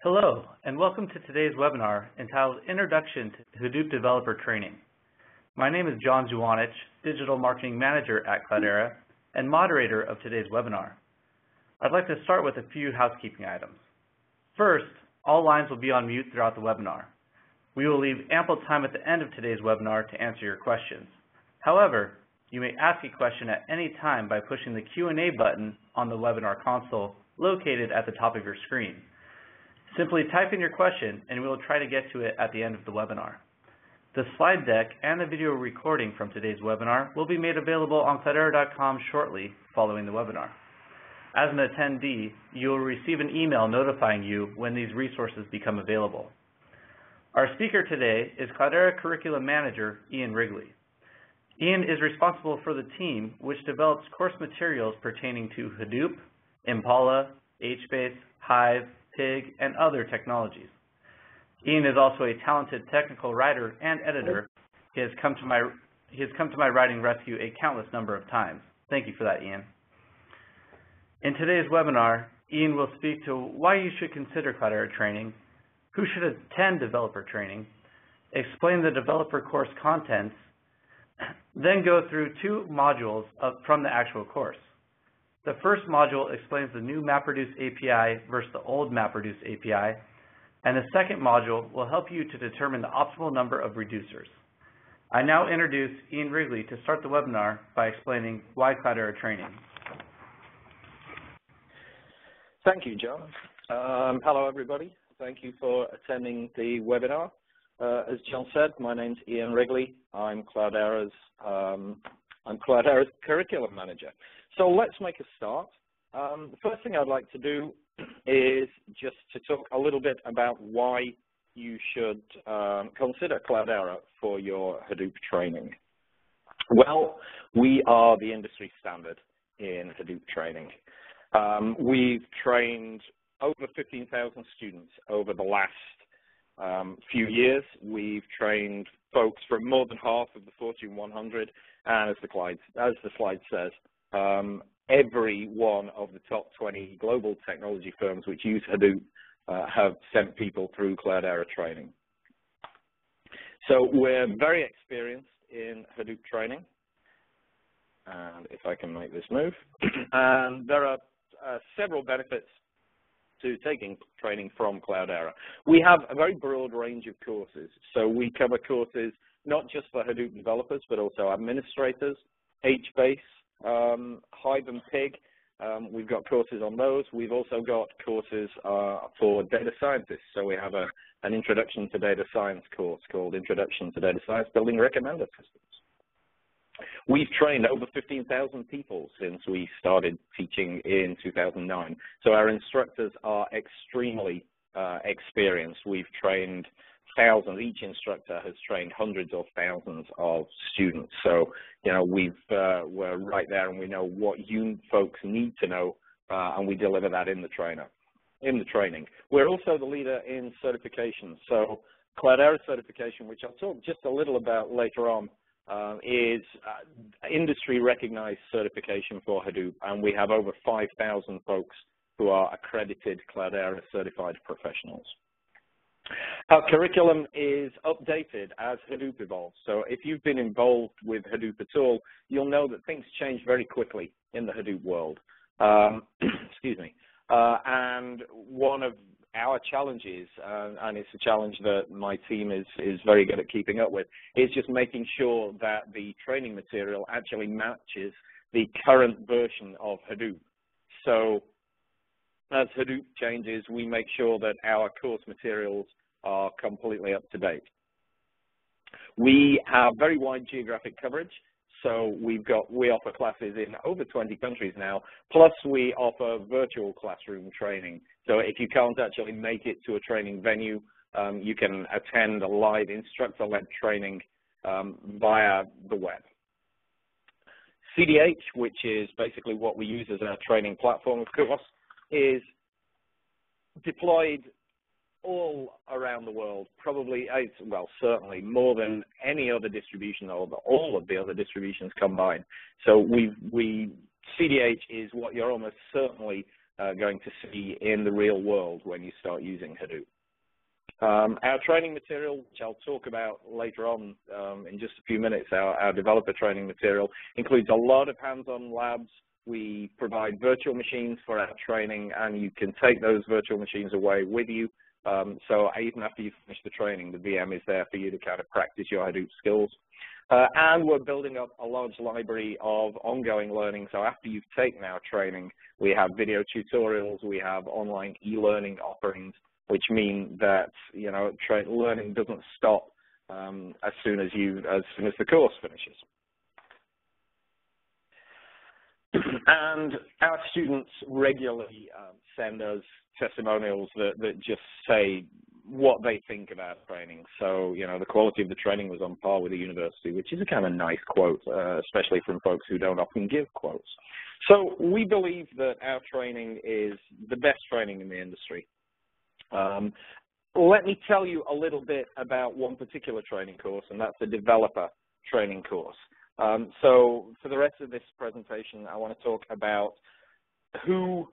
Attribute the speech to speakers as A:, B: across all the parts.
A: Hello, and welcome to today's webinar entitled Introduction to Hadoop Developer Training. My name is John Juwanich, Digital Marketing Manager at Cloudera and moderator of today's webinar. I'd like to start with a few housekeeping items. First, all lines will be on mute throughout the webinar. We will leave ample time at the end of today's webinar to answer your questions. However, you may ask a question at any time by pushing the Q&A button on the webinar console located at the top of your screen. Simply type in your question and we will try to get to it at the end of the webinar. The slide deck and the video recording from today's webinar will be made available on Cloudera.com shortly following the webinar. As an attendee, you will receive an email notifying you when these resources become available. Our speaker today is Cloudera Curriculum Manager, Ian Wrigley. Ian is responsible for the team which develops course materials pertaining to Hadoop, Impala, HBase, Hive, Pig, and other technologies. Ian is also a talented technical writer and editor. He has come to my writing rescue a countless number of times. Thank you for that, Ian. In today's webinar, Ian will speak to why you should consider Cloudera training, who should attend developer training, explain the developer course contents, then go through two modules from the actual course. The first module explains the new MapReduce API versus the old MapReduce API, and the second module will help you to determine the optimal number of reducers. I now introduce Ian Wrigley to start the webinar by explaining why Cloudera training.
B: Thank you, John. Hello, everybody. Thank you for attending the webinar. As John said, my name's Ian Wrigley. I'm Cloudera's Curriculum Manager. So let's make a start. The first thing I'd like to do is just to talk a little bit about why you should consider Cloudera for your Hadoop training. Well, we are the industry standard in Hadoop training. We've trained over 15,000 students over the last few years. We've trained folks from more than half of the Fortune 100, and as the slide says, every one of the top 20 global technology firms which use Hadoop have sent people through Cloudera training. So we're very experienced in Hadoop training, and if I can make this move, and there are several benefits to taking training from Cloudera. We have a very broad range of courses, so we cover courses not just for Hadoop developers, but also administrators, HBase, Hive and Pig. We've got courses on those. We've also got courses for data scientists. So we have an Introduction to Data Science course called Introduction to Data Science, Building Recommender Systems. We've trained over 15,000 people since we started teaching in 2009. So our instructors are extremely experienced. We've trained thousands. Each instructor has trained hundreds of thousands of students. So, you know, we're right there, and we know what you folks need to know, and we deliver that in the training. We're also the leader in certification. So Cloudera certification, which I'll talk just a little about later on, is industry recognized certification for Hadoop, and we have over 5,000 folks who are accredited Cloudera certified professionals. Our curriculum is updated as Hadoop evolves. So if you've been involved with Hadoop at all, you'll know that things change very quickly in the Hadoop world. Excuse me. And one of our challenges, and it's a challenge that my team is very good at keeping up with, is just making sure that the training material actually matches the current version of Hadoop. So as Hadoop changes, we make sure that our course materials are completely up to date. We have very wide geographic coverage. So we offer classes in over 20 countries now, plus we offer virtual classroom training. So if you can't actually make it to a training venue, you can attend a live instructor-led training via the web. CDH, which is basically what we use as our training platform, of course, is deployed all around the world, probably, well, certainly more than any other distribution or all of the other distributions combined. So CDH is what you're almost certainly going to see in the real world when you start using Hadoop. Our training material, which I'll talk about later on in just a few minutes, our developer training material, includes a lot of hands-on labs. We provide virtual machines for our training, and you can take those virtual machines away with you. So even after you finish the training, the VM is there for you to kind of practice your Hadoop skills. And we're building up a large library of ongoing learning. So after you've taken our training, we have video tutorials, we have online e-learning offerings, which mean that, you know, learning doesn't stop as soon as the course finishes. And our students regularly send us testimonials that just say what they think about training. So, you know, the quality of the training was on par with the university, which is a kind of nice quote, especially from folks who don't often give quotes. So we believe that our training is the best training in the industry. Let me tell you a little bit about one particular training course, and that's the developer training course. So for the rest of this presentation, I want to talk about who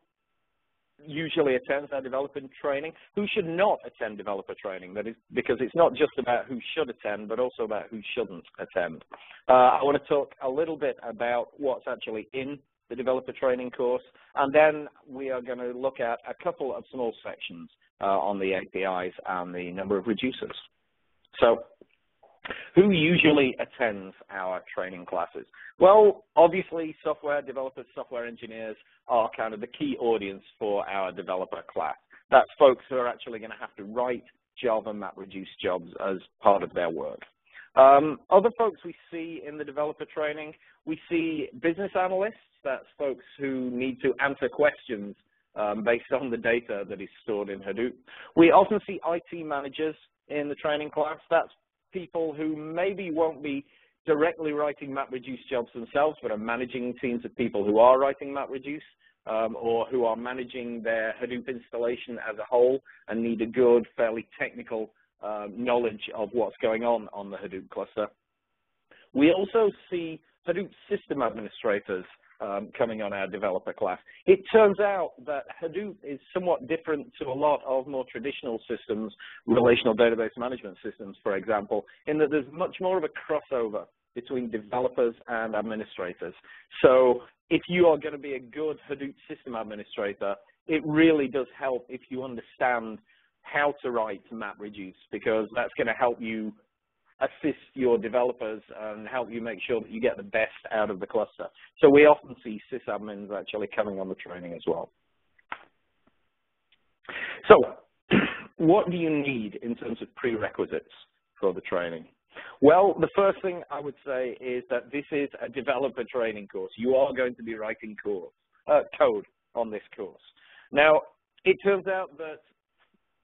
B: usually attends our developer training, who should not attend developer training. That is because it's not just about who should attend, but also about who shouldn't attend. I want to talk a little bit about what's actually in the developer training course, and then we are going to look at a couple of small sections on the APIs and the number of reducers. So, who usually attends our training classes? Well, obviously, software developers, software engineers are kind of the key audience for our developer class. That's folks who are actually going to have to write Java MapReduce jobs as part of their work. Other folks we see in the developer training, we see business analysts. That's folks who need to answer questions based on the data that is stored in Hadoop. We often see IT managers in the training class. That's people who maybe won't be directly writing MapReduce jobs themselves, but are managing teams of people who are writing MapReduce or who are managing their Hadoop installation as a whole and need a good, fairly technical knowledge of what's going on the Hadoop cluster. We also see Hadoop system administrators coming on our developer class. It turns out that Hadoop is somewhat different to a lot of more traditional systems, relational database management systems, for example, in that there's much more of a crossover between developers and administrators. So if you are going to be a good Hadoop system administrator, it really does help if you understand how to write MapReduce, because that's going to help you assist your developers and help you make sure that you get the best out of the cluster. So we often see sysadmins actually coming on the training as well. So what do you need in terms of prerequisites for the training? Well, the first thing I would say is that this is a developer training course. You are going to be writing code on this course. Now, it turns out that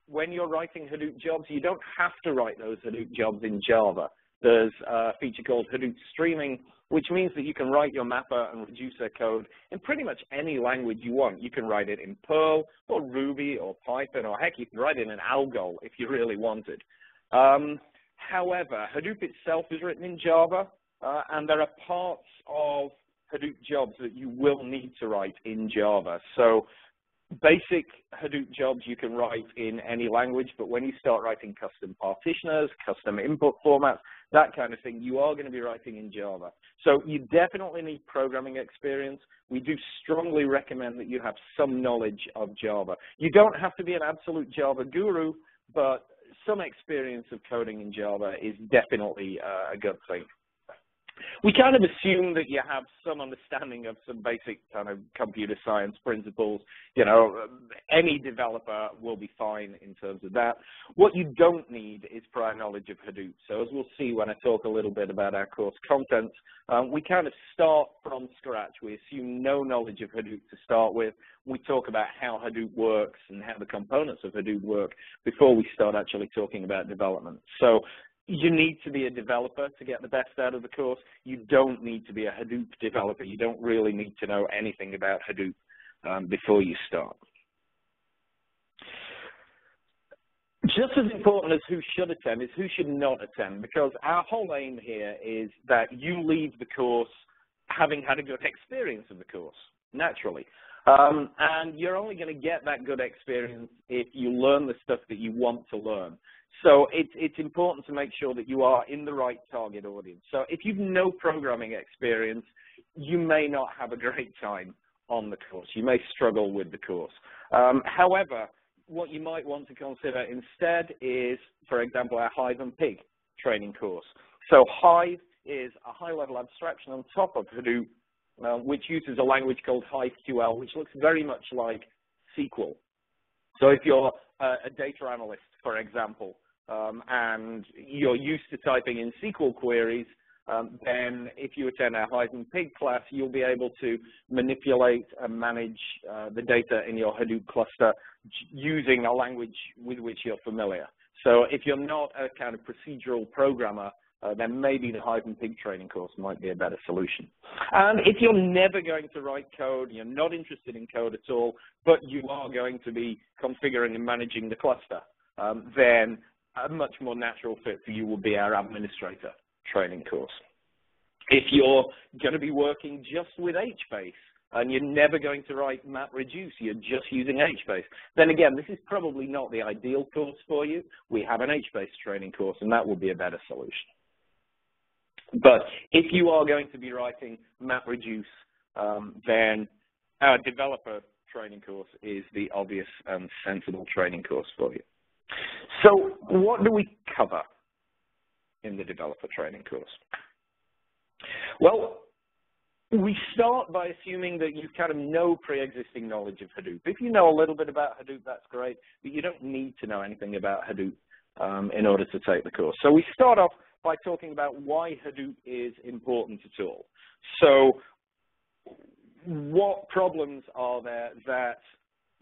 B: when you're writing Hadoop jobs, you don't have to write those Hadoop jobs in Java. There's a feature called Hadoop streaming, which means that you can write your mapper and reducer code in pretty much any language you want. You can write it in Perl or Ruby or Python, or heck, you can write it in Algol if you really wanted. However, Hadoop itself is written in Java, and there are parts of Hadoop jobs that you will need to write in Java. So basic Hadoop jobs you can write in any language, but when you start writing custom partitioners, custom input formats, that kind of thing, you are going to be writing in Java. So you definitely need programming experience. We do strongly recommend that you have some knowledge of Java. You don't have to be an absolute Java guru, but some experience of coding in Java is definitely a good thing. We kind of assume that you have some understanding of some basic kind of computer science principles. You know, any developer will be fine in terms of that. What you don't need is prior knowledge of Hadoop. So as we'll see when I talk a little bit about our course content, we kind of start from scratch. We assume no knowledge of Hadoop to start with. We talk about how Hadoop works and how the components of Hadoop work before we start actually talking about development. So you need to be a developer to get the best out of the course. You don't need to be a Hadoop developer. You don't really need to know anything about Hadoop before you start. Just as important as who should attend is who should not attend, because our whole aim here is that you leave the course having had a good experience of the course, naturally. And you're only going to get that good experience if you learn the stuff that you want to learn. So it's important to make sure that you are in the right target audience. So if you've no programming experience, you may not have a great time on the course. You may struggle with the course. However, what you might want to consider instead is, for example, our Hive and Pig training course. So Hive is a high-level abstraction on top of Hadoop, which uses a language called HiveQL, which looks very much like SQL. So if you're a data analyst, for example, and you're used to typing in SQL queries, then if you attend our Hive and Pig class, you'll be able to manipulate and manage the data in your Hadoop cluster using a language with which you're familiar. So if you're not a kind of procedural programmer, then maybe the Hive and Pig training course might be a better solution. And if you're never going to write code, you're not interested in code at all, but you are going to be configuring and managing the cluster, then a much more natural fit for you will be our administrator training course. If you're going to be working just with HBase and you're never going to write MapReduce, you're just using HBase, then again, this is probably not the ideal course for you. We have an HBase training course, and that will be a better solution. But if you are going to be writing MapReduce, then our developer training course is the obvious and sensible training course for you. So what do we cover in the developer training course? Well, we start by assuming that you kind of know pre-existing knowledge of Hadoop. If you know a little bit about Hadoop, that's great, but you don't need to know anything about Hadoop in order to take the course. So we start off by talking about why Hadoop is important at all. So what problems are there that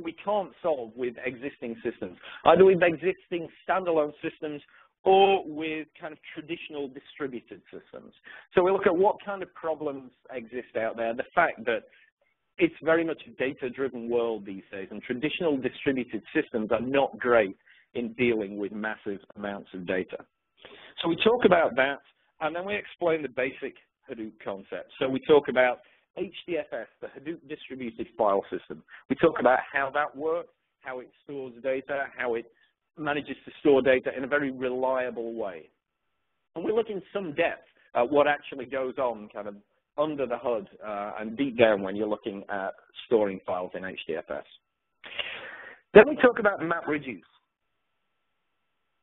B: we can't solve with existing systems, either with existing standalone systems or with kind of traditional distributed systems? So we look at what kind of problems exist out there, the fact that it's very much a data-driven world these days, and traditional distributed systems are not great in dealing with massive amounts of data. So we talk about that, and then we explain the basic Hadoop concept. So we talk about HDFS, the Hadoop Distributed File System. We talk about how that works, how it stores data, how it manages to store data in a very reliable way. And we look in some depth at what actually goes on kind of under the hood and deep down when you're looking at storing files in HDFS. Then we talk about MapReduce.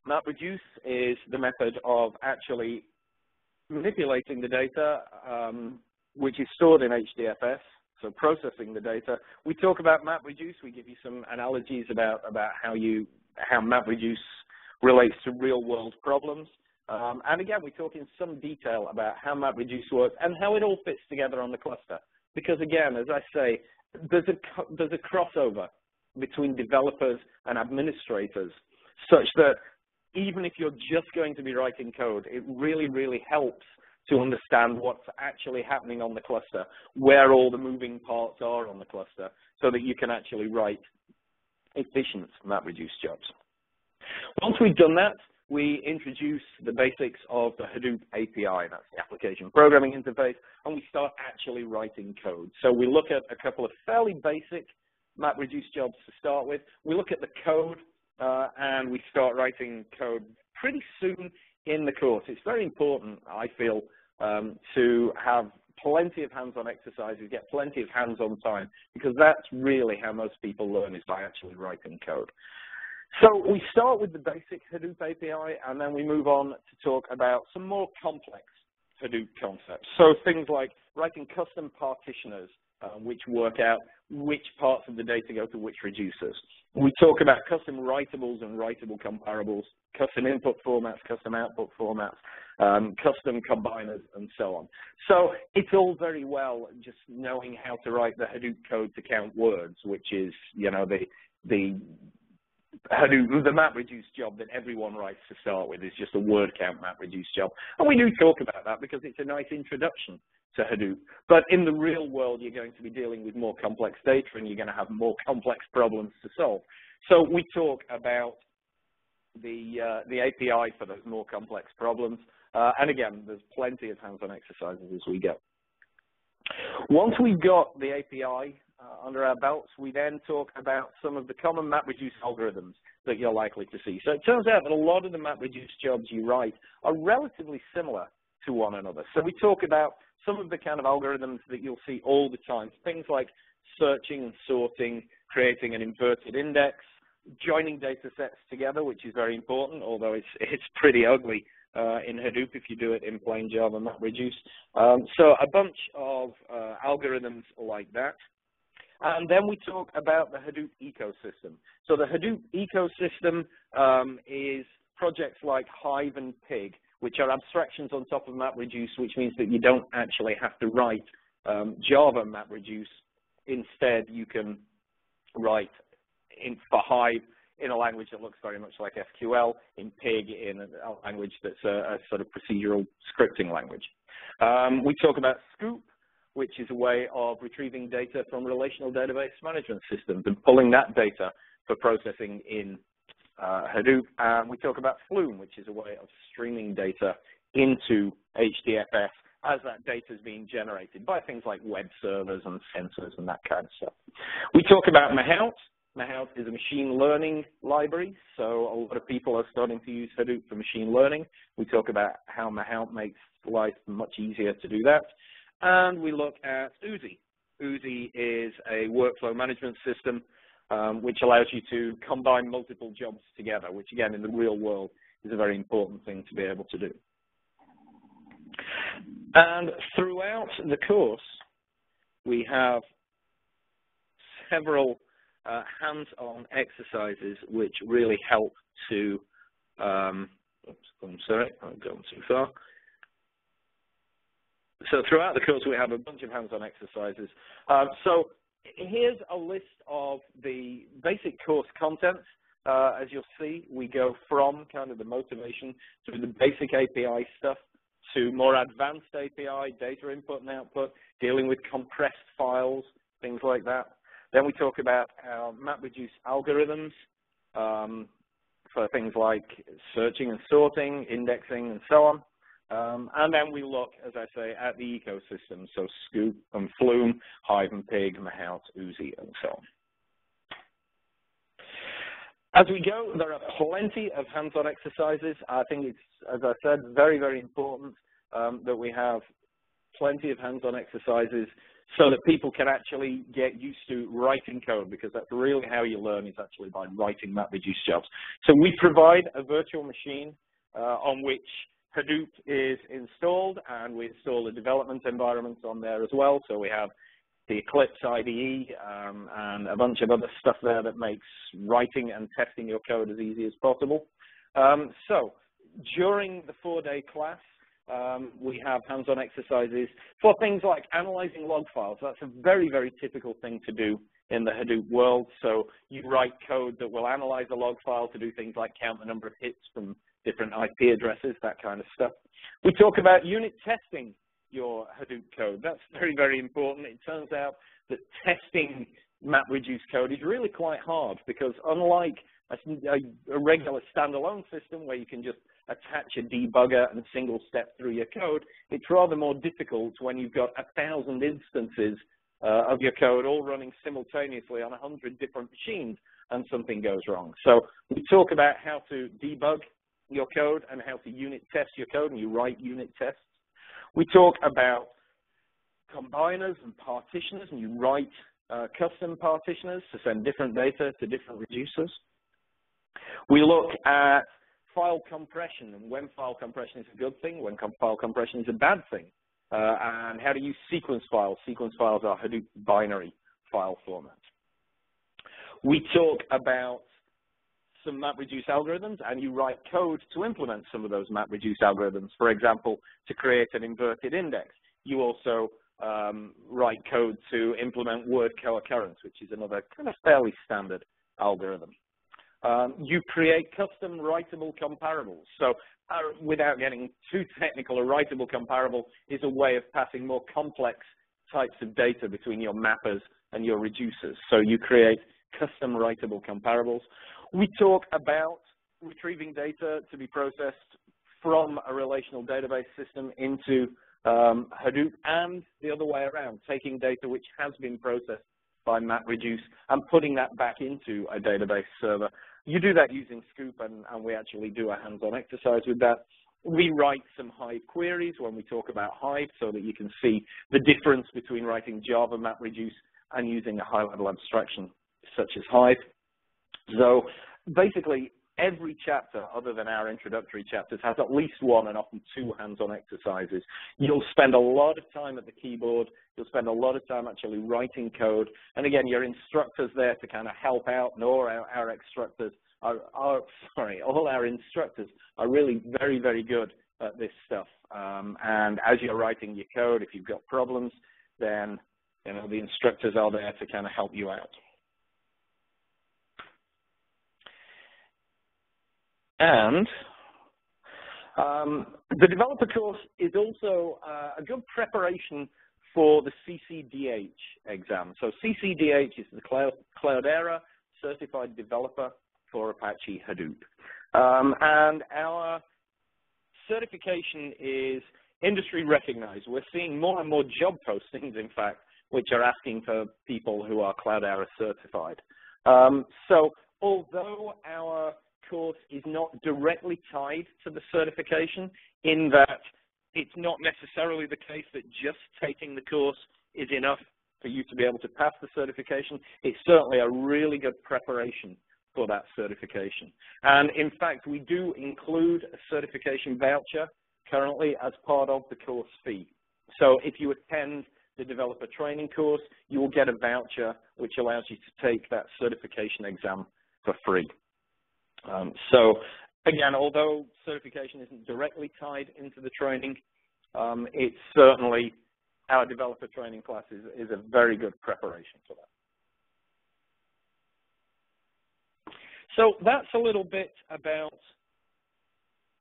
B: MapReduce is the method of actually manipulating the data which is stored in HDFS, so processing the data. We talk about MapReduce. We give you some analogies about how MapReduce relates to real-world problems. And again, we talk in some detail about how MapReduce works and how it all fits together on the cluster. Because again, as I say, there's a crossover between developers and administrators such that even if you're just going to be writing code, it really, really helps to understand what's actually happening on the cluster, where all the moving parts are on the cluster, so that you can actually write efficient MapReduce jobs. Once we've done that, we introduce the basics of the Hadoop API, that's the application programming interface, and we start actually writing code. So we look at a couple of fairly basic MapReduce jobs to start with. We look at the code, and we start writing code pretty soon in the course. It's very important, I feel, to have plenty of hands-on exercises, get plenty of hands-on time, because that's really how most people learn, is by actually writing code. So we start with the basic Hadoop API, and then we move on to talk about some more complex Hadoop concepts. So things like writing custom partitioners, which work out which parts of the data go to which reducers. We talk about custom writables and writable comparables, custom input formats, custom output formats, custom combiners, and so on. So it's all very well just knowing how to write the Hadoop code to count words, which is, you know, the Hadoop, the MapReduce job that everyone writes to start with is just a word count MapReduce job. And we do talk about that because it's a nice introduction to Hadoop. But in the real world, you're going to be dealing with more complex data and you're going to have more complex problems to solve. So we talk about the API for those more complex problems. And again, there's plenty of hands-on exercises as we go. Once we've got the API under our belts, we then talk about some of the common MapReduce algorithms that you're likely to see. So it turns out that a lot of the MapReduce jobs you write are relatively similar to one another. So we talk about some of the kind of algorithms that you'll see all the time, things like searching and sorting, creating an inverted index, joining data sets together, which is very important, although it's pretty ugly in Hadoop if you do it in plain Java MapReduce. So a bunch of algorithms like that. And then we talk about the Hadoop ecosystem. So the Hadoop ecosystem is projects like Hive and Pig, which are abstractions on top of MapReduce, which means that you don't actually have to write Java MapReduce. Instead, you can write for Hive in a language that looks very much like SQL, in Pig in a language that's a sort of procedural scripting language. We talk about Scoop, which is a way of retrieving data from relational database management systems and pulling that data for processing in Hadoop. And we talk about Flume, which is a way of streaming data into HDFS as that data is being generated by things like web servers and sensors and that kind of stuff. We talk about Mahout. Mahout is a machine learning library, so a lot of people are starting to use Hadoop for machine learning. We talk about how Mahout makes life much easier to do that. And we look at Oozie. Oozie is a workflow management system which allows you to combine multiple jobs together, which again in the real world is a very important thing to be able to do. And throughout the course, we have several hands-on exercises which really help to, oops, I'm sorry, I've gone too far. So throughout the course, we have a bunch of hands-on exercises. So here's a list of the basic course content. As you'll see, we go from kind of the motivation to the basic API stuff to more advanced API, data input and output, dealing with compressed files, things like that. Then we talk about our MapReduce algorithms for things like searching and sorting, indexing, and so on. And then we look, as I say, at the ecosystem, so Scoop and Flume, Hive and Pig, Mahout, Oozie, and so on. As we go, there are plenty of hands-on exercises. I think it's, as I said, very, very important that we have plenty of hands-on exercises so that people can actually get used to writing code, because that's really how you learn, is actually by writing MapReduce jobs. So we provide a virtual machine on which Hadoop is installed, and we install the development environments on there as well. So we have the Eclipse IDE and a bunch of other stuff there that makes writing and testing your code as easy as possible. So during the 4-day class, we have hands-on exercises for things like analyzing log files. That's a very, very typical thing to do in the Hadoop world. So you write code that will analyze a log file to do things like count the number of hits from different IP addresses, that kind of stuff. We talk about unit testing your Hadoop code. That's very, very important. It turns out that testing MapReduce code is really quite hard, because unlike a regular standalone system where you can just attach a debugger and single step through your code, it's rather more difficult when you've got 1,000 instances of your code all running simultaneously on 100 different machines and something goes wrong. So we talk about how to debug your code and how to unit test your code, and you write unit tests. We talk about combiners and partitioners, and you write custom partitioners to send different data to different reducers. We look at file compression, and when file compression is a good thing, when file compression is a bad thing, and how to use sequence files. Sequence files are Hadoop binary file formats. We talk about some MapReduce algorithms, and you write code to implement some of those MapReduce algorithms. For example, to create an inverted index. You also write code to implement word co-occurrence, which is another kind of fairly standard algorithm. You create custom writable comparables. So without getting too technical, a writable comparable is a way of passing more complex types of data between your mappers and your reducers. So you create custom writable comparables. We talk about retrieving data to be processed from a relational database system into Hadoop, and the other way around, taking data which has been processed by MapReduce and putting that back into a database server. You do that using Scoop, and we actually do a hands-on exercise with that. We write some Hive queries when we talk about Hive so that you can see the difference between writing Java MapReduce and using a high-level abstraction such as Hive. So basically, every chapter, other than our introductory chapters, has at least one and often two hands-on exercises. You'll spend a lot of time at the keyboard. You'll spend a lot of time actually writing code. And again, your instructor's there to kind of help out, and all our instructors all our instructors are really very, very good at this stuff. And as you're writing your code, if you've got problems, then the instructors are there to kind of help you out. And the developer course is also a good preparation for the CCDH exam. So CCDH is the Cloudera Certified Developer for Apache Hadoop. And our certification is industry recognized. We're seeing more and more job postings, in fact, which are asking for people who are Cloudera certified. So although our course is not directly tied to the certification, in that it's not necessarily the case that just taking the course is enough for you to be able to pass the certification, it's certainly a really good preparation for that certification. And in fact, we do include a certification voucher currently as part of the course fee. So if you attend the developer training course, you will get a voucher which allows you to take that certification exam for free. So again, although certification isn't directly tied into the training, it's certainly, our developer training class is a very good preparation for that. So that's a little bit about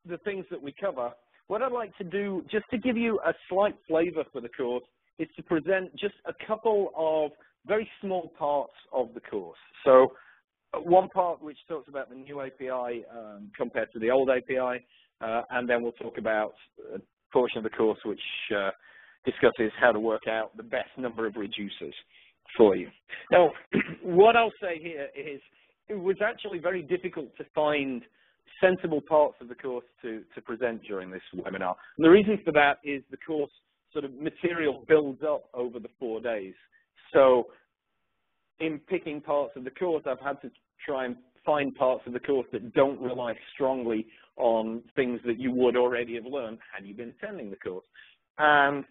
B: the things that we cover. What I'd like to do, just to give you a slight flavor for the course, is to present just a couple of very small parts of the course. So one part which talks about the new API compared to the old API, and then we'll talk about a portion of the course which discusses how to work out the best number of reducers for you. Now, what I'll say here is it was actually very difficult to find sensible parts of the course to present during this webinar. And the reason for that is the course sort of material builds up over the 4 days. So in picking parts of the course, I've had to try and find parts of the course that don't rely strongly on things that you would already have learned had you been attending the course. And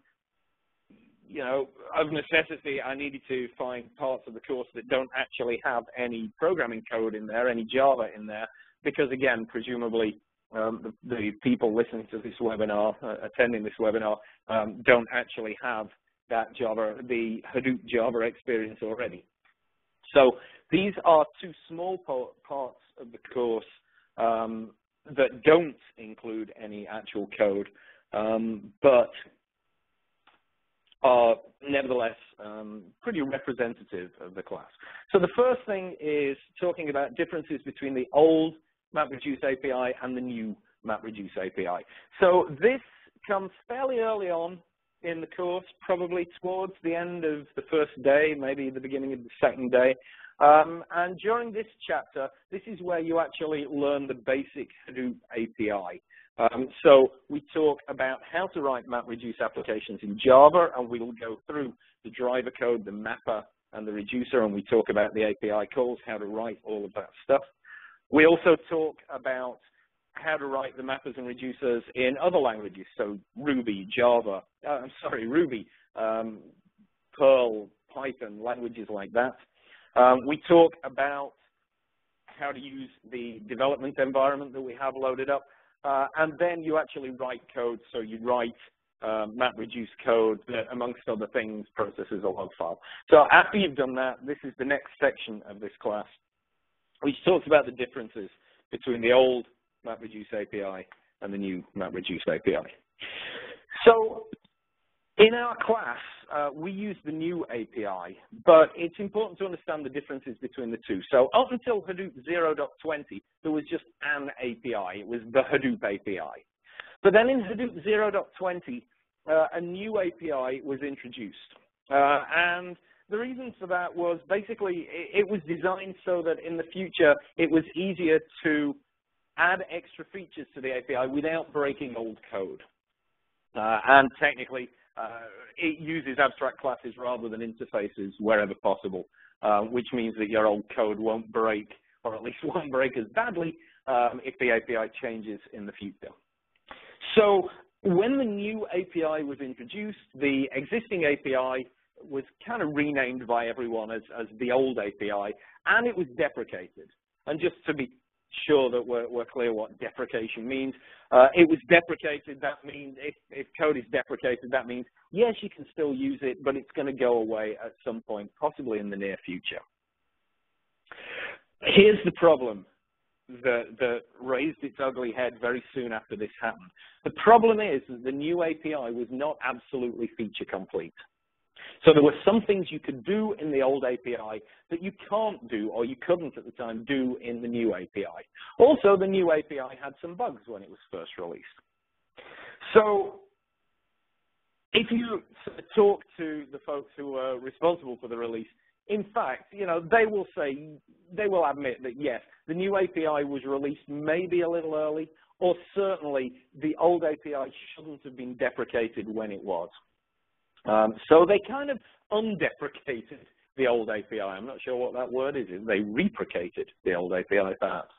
B: of necessity, I needed to find parts of the course that don't actually have any programming code in there, any Java in there, because again, presumably the people listening to this webinar, attending this webinar, don't actually have that Java, the Hadoop Java experience already. So these are two small parts of the course that don't include any actual code, but are nevertheless pretty representative of the class. So the first thing is talking about differences between the old MapReduce API and the new MapReduce API. So this comes fairly early on in the course, probably towards the end of the first day, maybe the beginning of the second day. And during this chapter, this is where you actually learn the basic Hadoop API. So we talk about how to write MapReduce applications in Java, and we'll go through the driver code, the mapper, and the reducer, and we talk about the API calls, how to write all of that stuff. We also talk about how to write the mappers and reducers in other languages, so Ruby, Java, Ruby, Perl, Python, languages like that. We talk about how to use the development environment that we have loaded up, and then you actually write code, so you write MapReduce code that, amongst other things, processes a log file. So after you've done that, this is the next section of this class, which talks about the differences between the old MapReduce API and the new MapReduce API. So in our class, we use the new API, but it's important to understand the differences between the two. So up until Hadoop 0.20, there was just an API. It was the Hadoop API. But then in Hadoop 0.20, a new API was introduced. And the reason for that was basically it was designed so that in the future it was easier to add extra features to the API without breaking old code. And technically, it uses abstract classes rather than interfaces wherever possible, which means that your old code won't break, or at least won't break as badly if the API changes in the future. So when the new API was introduced, the existing API was kind of renamed by everyone as the old API, and it was deprecated. And just to be sure that we're clear what deprecation means, it was deprecated. That means if code is deprecated, that means, yes, you can still use it, but it's going to go away at some point, possibly in the near future. Here's the problem that raised its ugly head very soon after this happened. The problem is that the new API was not absolutely feature complete. So there were some things you could do in the old API that you can't do, or you couldn't at the time do in the new API. Also, the new API had some bugs when it was first released. So if you talk to the folks who were responsible for the release, in fact, you know, they will admit that, yes, the new API was released maybe a little early, or certainly the old API shouldn't have been deprecated when it was. So they kind of undeprecated the old API. I'm not sure what that word is. They reprecated the old API, perhaps.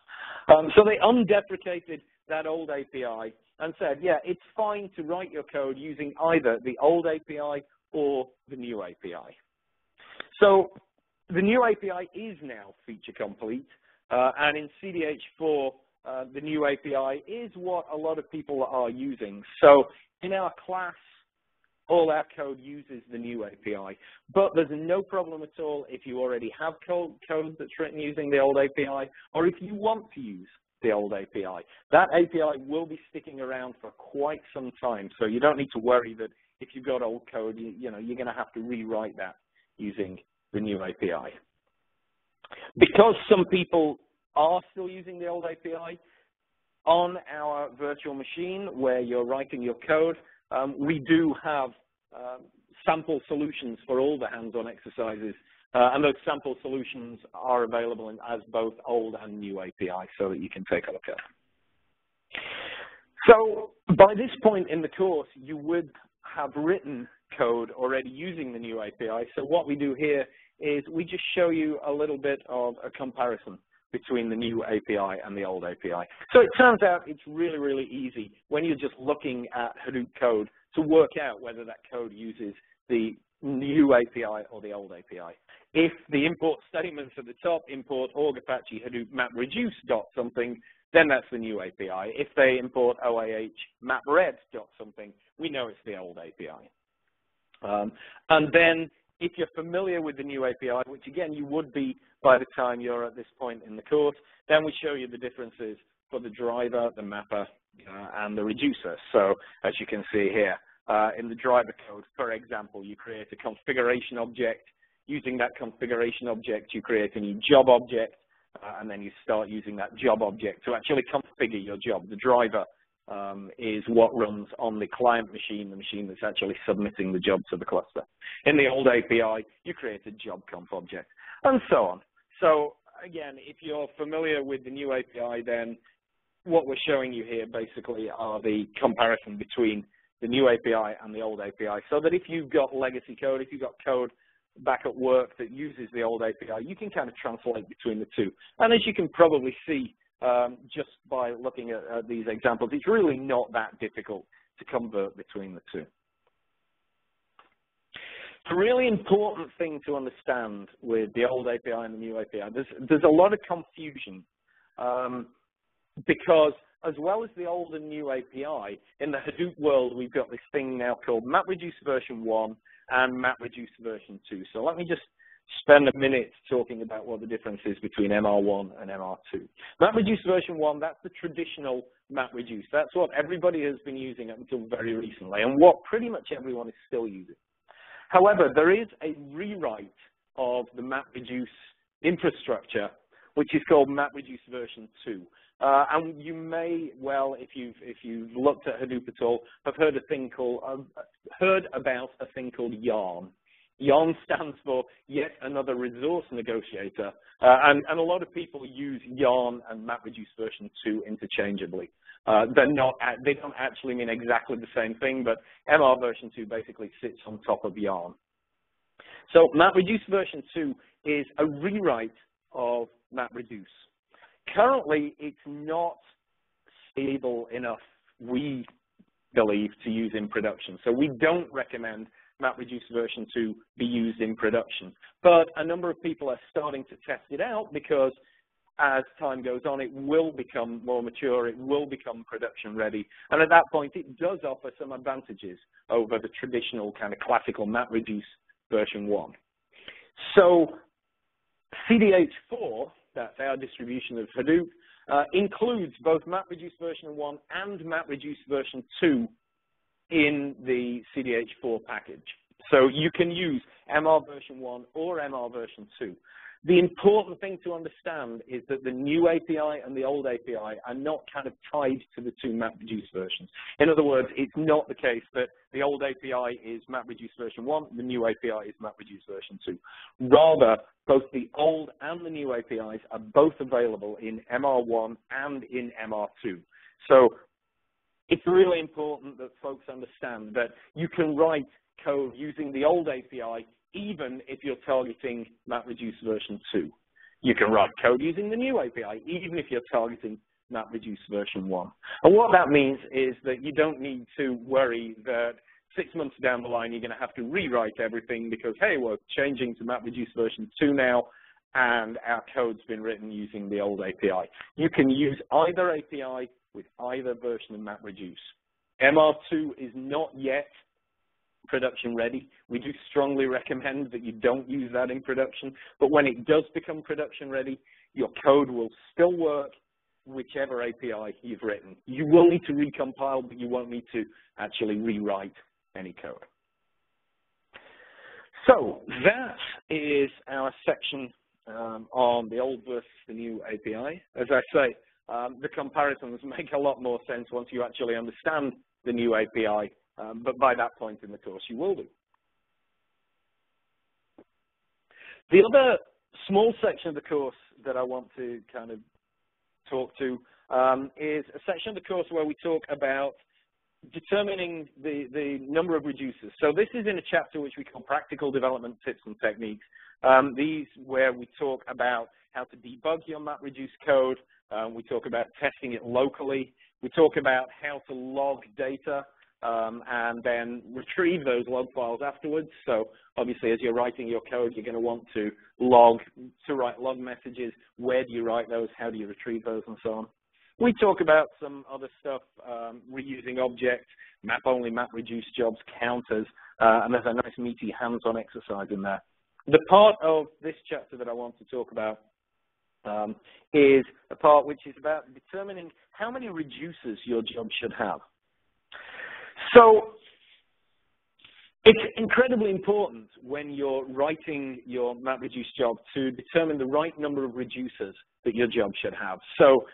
B: So they undeprecated that old API and said, yeah, it's fine to write your code using either the old API or the new API. So the new API is now feature complete, and in CDH4, the new API is what a lot of people are using. So in our class, all our code uses the new API, but there's no problem at all if you already have code that's written using the old API, or if you want to use the old API. That API will be sticking around for quite some time, so you don't need to worry that if you've got old code, you know, you're going to have to rewrite that using the new API. Because some people are still using the old API, on our virtual machine where you're writing your code, we do have sample solutions for all the hands-on exercises, and those sample solutions are available as both old and new API so that you can take a look at. So by this point in the course, you would have written code already using the new API. So what we do here is we just show you a little bit of a comparison between the new API and the old API. So it turns out it's really, really easy when you're just looking at Hadoop code to work out whether that code uses the new API or the old API. If the import statements at the top import org Apache Hadoop MapReduce dot something, then that's the new API. If they import OAH MapRed dot something, we know it's the old API. And then if you're familiar with the new API, which again you would be by the time you're at this point in the course, then we show you the differences for the driver, the mapper, and the reducer. So as you can see here, in the driver code, for example, you create a configuration object. Using that configuration object, you create a new job object, and then you start using that job object to actually configure your job. The driver is what runs on the client machine, the machine that's actually submitting the job to the cluster. In the old API, you create a job conf object, and so on. So again, if you're familiar with the new API, then what we're showing you here basically are the comparison between the new API and the old API, so that if you've got legacy code, if you've got code back at work that uses the old API, you can kind of translate between the two. And as you can probably see, just by looking at these examples, it's really not that difficult to convert between the two. A really important thing to understand with the old API and the new API, there's a lot of confusion because as well as the old and new API, in the Hadoop world, we've got this thing now called MapReduce version 1 and MapReduce version 2. So let me just spend a minute talking about what the difference is between MR1 and MR2. MapReduce version 1, that's the traditional MapReduce. That's what everybody has been using up until very recently, and what pretty much everyone is still using. However, there is a rewrite of the MapReduce infrastructure, which is called MapReduce version 2. And you may well, if you've looked at Hadoop at all, have heard about a thing called Yarn. Yarn stands for yet another resource negotiator, and a lot of people use Yarn and MapReduce version 2 interchangeably. They don't actually mean exactly the same thing, but MR version 2 basically sits on top of Yarn. So MapReduce version 2 is a rewrite of MapReduce. Currently, it's not stable enough, we believe, to use in production. So we don't recommend MapReduce version 2 be used in production. But a number of people are starting to test it out because as time goes on, it will become more mature, it will become production ready. And at that point, it does offer some advantages over the traditional kind of classical MapReduce version 1. So CDH4, that's our distribution of Hadoop, includes both MapReduce version 1 and MapReduce version 2 in the CDH4 package. So you can use MR version 1 or MR version 2. The important thing to understand is that the new API and the old API are not kind of tied to the two MapReduce versions. In other words, it's not the case that the old API is MapReduce version 1, the new API is MapReduce version 2. Rather, both the old and the new APIs are both available in MR1 and in MR2. So it's really important that folks understand that you can write code using the old API even if you're targeting MapReduce version 2. You can write code using the new API, even if you're targeting MapReduce version 1. And what that means is that you don't need to worry that 6 months down the line you're going to have to rewrite everything because, hey, we're changing to MapReduce version 2 now, and our code's been written using the old API. You can use either API with either version of MapReduce. MR2 is not yet production ready. We do strongly recommend that you don't use that in production, but when it does become production ready, your code will still work whichever API you've written. You will need to recompile, but you won't need to actually rewrite any code. So that is our section on the old versus the new API. As I say, the comparisons make a lot more sense once you actually understand the new API, but by that point in the course you will do. The other small section of the course that I want to kind of talk to is a section of the course where we talk about determining the number of reducers. So this is in a chapter which we call Practical Development Tips and Techniques. These where we talk about how to debug your MapReduce code. We talk about testing it locally. We talk about how to log data and then retrieve those log files afterwards. So obviously, as you're writing your code, you're going to want to write log messages. Where do you write those? How do you retrieve those, and so on. We talk about some other stuff, reusing objects, map-only MapReduce jobs, counters, and there's a nice meaty hands-on exercise in there. The part of this chapter that I want to talk about is a part which is about determining how many reducers your job should have. So it's incredibly important when you're writing your MapReduce job to determine the right number of reducers that your job should have. So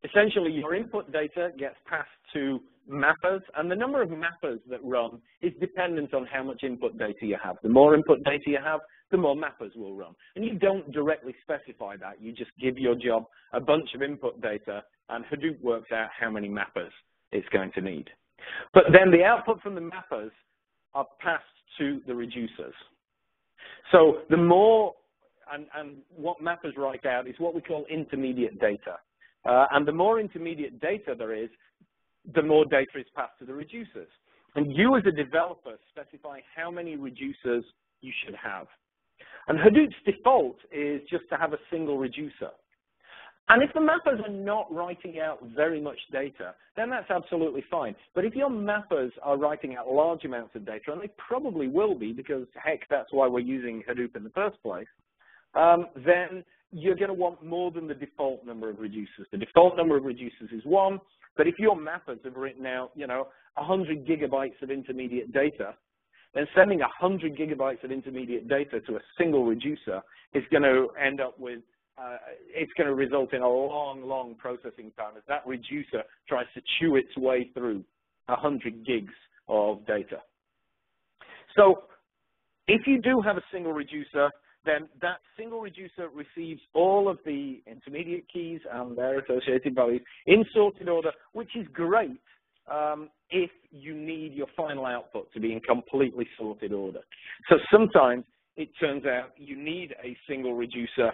B: essentially, your input data gets passed to mappers, and the number of mappers that run is dependent on how much input data you have. The more input data you have, the more mappers will run. And you don't directly specify that. You just give your job a bunch of input data, and Hadoop works out how many mappers it's going to need. But then the output from the mappers are passed to the reducers. So the more, and what mappers write out is what we call intermediate data. And the more intermediate data there is, the more data is passed to the reducers. And you as a developer specify how many reducers you should have. And Hadoop's default is just to have a single reducer. And if the mappers are not writing out very much data, then that's absolutely fine. But if your mappers are writing out large amounts of data, and they probably will be because, heck, that's why we're using Hadoop in the first place, then you're going to want more than the default number of reducers. The default number of reducers is 1, but if your mappers have written out, 100 gigabytes of intermediate data, then sending 100 gigabytes of intermediate data to a single reducer is going to end up with, it's going to result in a long, long processing time as that reducer tries to chew its way through 100 gigs of data. So If you do have a single reducer, then that single reducer receives all of the intermediate keys and their associated values in sorted order, which is great if you need your final output to be in completely sorted order. So sometimes it turns out you need a single reducer